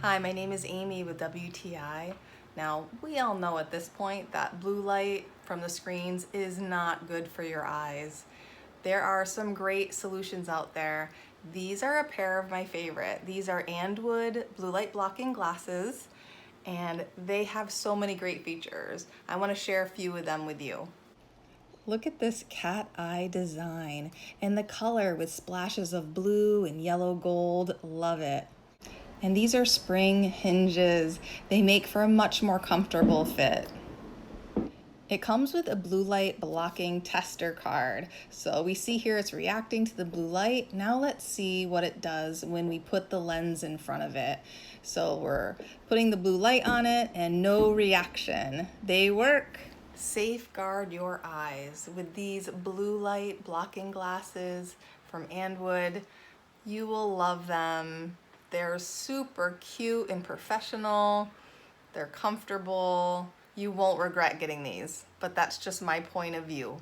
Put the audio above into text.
Hi, my name is Amy with WTI. Now, we all know at this point that blue light from the screens is not good for your eyes. There are some great solutions out there. These are a pair of my favorite. These are ANDWOOD blue light blocking glasses, and they have so many great features. I want to share a few of them with you. Look at this cat eye design and the color with splashes of blue and yellow gold. Love it. And these are spring hinges. They make for a much more comfortable fit. It comes with a blue light blocking tester card. So we see here it's reacting to the blue light. Now let's see what it does when we put the lens in front of it. So we're putting the blue light on it and no reaction. They work. Safeguard your eyes with these blue light blocking glasses from ANDWOOD. You will love them. They're super cute and professional. They're comfortable. You won't regret getting these, but that's just my point of view.